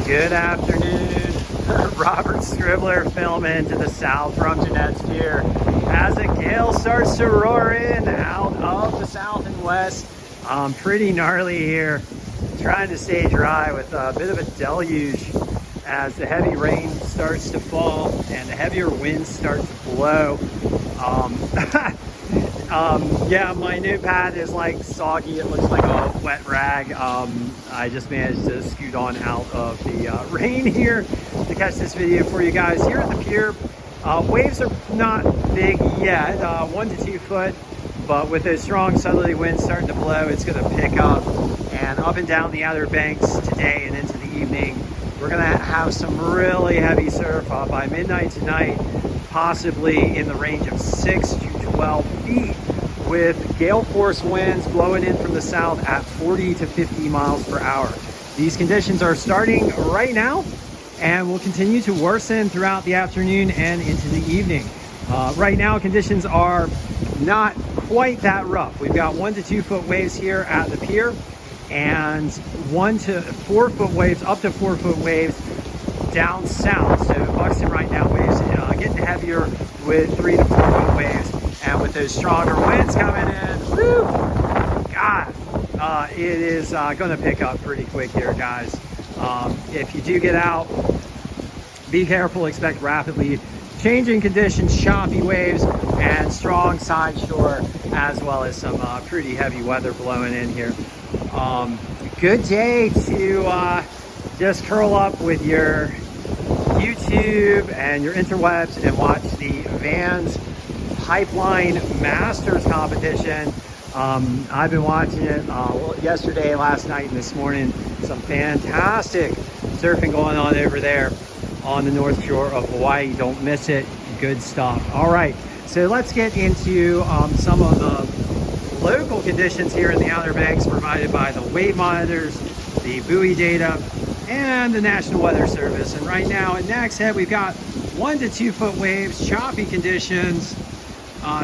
Good afternoon. Robert Scribbler filming to the south from Jeanette's Pier as a gale starts to roar in out of the south and west. Pretty gnarly here. Trying to stay dry with a bit of a deluge as the heavy rain starts to fall and the heavier winds start to blow. Yeah, my new pad is like soggy. It looks like a wet rag. I just managed to scoot on out of the rain here to catch this video for you guys. Here at the pier, waves are not big yet, 1 to 2 foot, but with those strong southerly winds starting to blow, it's going to pick up. And up and down the Outer Banks today and into the evening, we're going to have some really heavy surf by midnight tonight, possibly in the range of 6 to 12 feet, with gale force winds blowing in from the south at 40 to 50 miles per hour. These conditions are starting right now and will continue to worsen throughout the afternoon and into the evening. Right now, conditions are not quite that rough. We've got 1 to 2 foot waves here at the pier, and 1 to 4 foot waves, up to 4 foot waves down south. So Buxton right now, waves getting heavier with 3 to 4 foot waves, and with those stronger winds coming in, whew, God, it is going to pick up pretty quick here, guys. If you do get out, be careful. Expect rapidly changing conditions, choppy waves, and strong side shore, as well as some pretty heavy weather blowing in here. Good day to just curl up with your YouTube and your interwebs and watch the Vans Pipeline Masters competition. I've been watching it yesterday, last night, and this morning. Some fantastic surfing going on over there on the North Shore of Hawaii. Don't miss it. Good stuff. All right, so let's get into some of the local conditions here in the Outer Banks provided by the wave monitors, the buoy data, and the National Weather Service. And right now at Nags Head, we've got 1 to 2 foot waves, choppy conditions,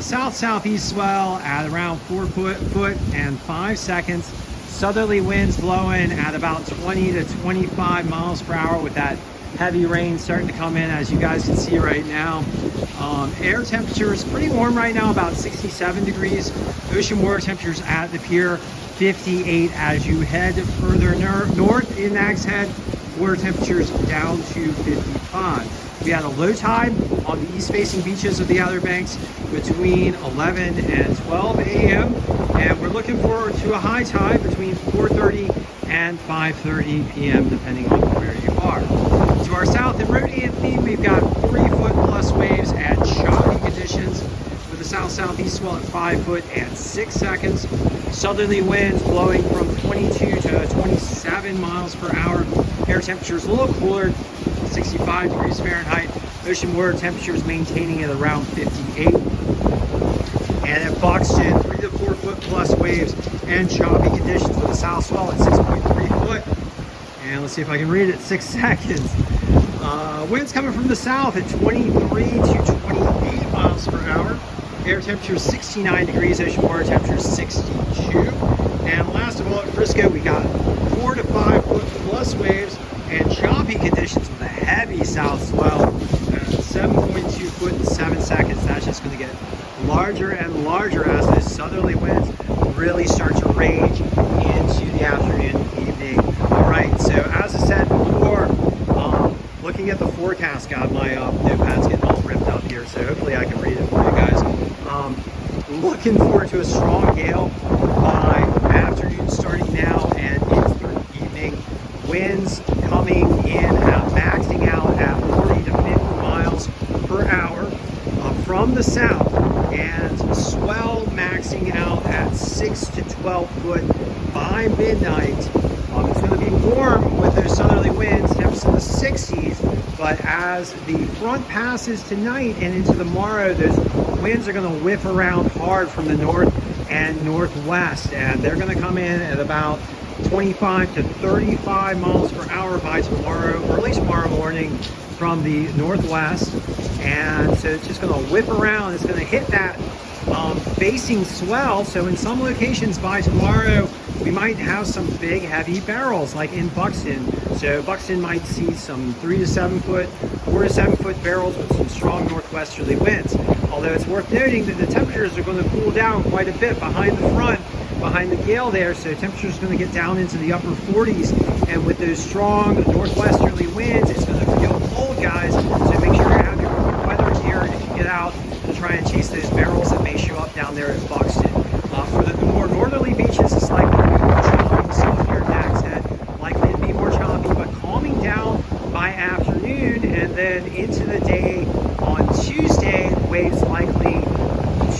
south-southeast swell at around 4 foot and 5 seconds. Southerly winds blowing at about 20 to 25 miles per hour with that heavy rain starting to come in, as you guys can see right now. Air temperature is pretty warm right now, about 67 degrees. Ocean water temperatures at the pier, 58. As you head further north in Nags Head, water temperatures down to 55. We had a low tide on the east-facing beaches of the Outer Banks between 11 and 12 a.m. And we're looking forward to a high tide between 4:30 and 5:30 p.m. depending on where you are. To our south in Rhodian Theme, we've got 40 foot plus waves and choppy conditions with a south-southeast swell at 5 foot and 6 seconds. Southerly winds blowing from 22 to 27 miles per hour. Air temperatures a little cooler, 65 degrees Fahrenheit. Ocean water temperatures maintaining at around 58. And at Buxton, 3 to 4 foot plus waves and choppy conditions with a south swell at 6.3 foot. And let's see if I can read it, 6 seconds. Winds coming from the south at 23 to 28 miles per hour. Air temperature 69 degrees, ocean water temperature 62. And last of all, at Frisco, we got 4 to 5 foot plus waves and choppy conditions with a heavy south swell at 7.2 foot and 7 seconds. That's just going to get larger and larger as those southerly winds really start to rage into the afternoon and evening. All right, so as I said before, looking at the forecast, God, my notepad's getting all ripped up here, so hopefully I can read it for you guys. Looking forward to a strong gale by afternoon starting now and into the evening. Winds coming in maxing out at 40 to 50 miles per hour from the south, and swell maxing out at 6 to 12 foot by midnight. It's going to be warm with those southerly winds, temps in the 60s, but as the front passes tonight and into the morrow, those winds are going to whip around hard from the north and northwest, and they're going to come in at about 25 to 35 miles per hour by tomorrow, early tomorrow morning from the northwest. And so it's just going to whip around. It's going to hit that facing swell. So in some locations by tomorrow we might have some big heavy barrels like in Buxton. So Buxton might see some 3 to 7 foot, 4 to 7 foot barrels with some strong northwesterly winds. Although it's worth noting that the temperatures are going to cool down quite a bit behind the front, behind the Gale there. So temperatures are going to get down into the upper 40s. And with those strong northwesterly winds, it's going to feel cold, guys. So make sure you have your weather gear if you get out to try and chase those barrels that may show up down there at Buxton. For the more northerly beaches, it's likely to be more choppy. So near Nags Head, likely to be more choppy, but calming down by afternoon, and then into the day on Tuesday, the waves likely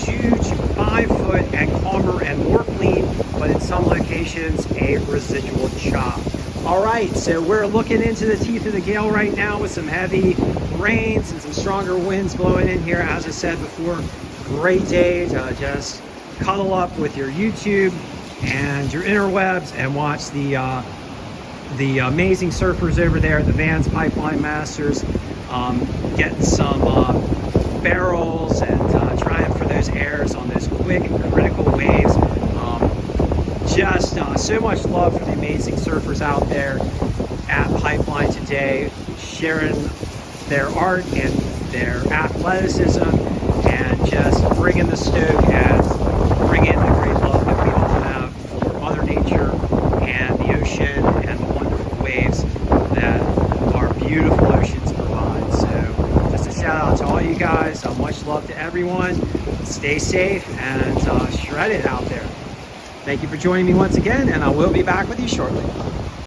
2 to 5 foot and calmer and more clean, but in some locations a residual chop. All right, so we're looking into the teeth of the Gale right now with some heavy rains and some stronger winds blowing in here. As I said before, great day to just cuddle up with your YouTube and your interwebs and watch the amazing surfers over there, the Vans Pipeline Masters, getting some barrels and trying for those airs on those quick critical waves. Just so much love for the amazing surfers out there at Pipeline today, sharing their art and their athleticism and just bringing the stoke and bringing the great love that we all have for Mother Nature and the ocean and the wonderful waves that our beautiful oceans provide. So just a shout out to all you guys. Much love to everyone. Stay safe and shred it out there. Thank you for joining me once again, and I will be back with you shortly.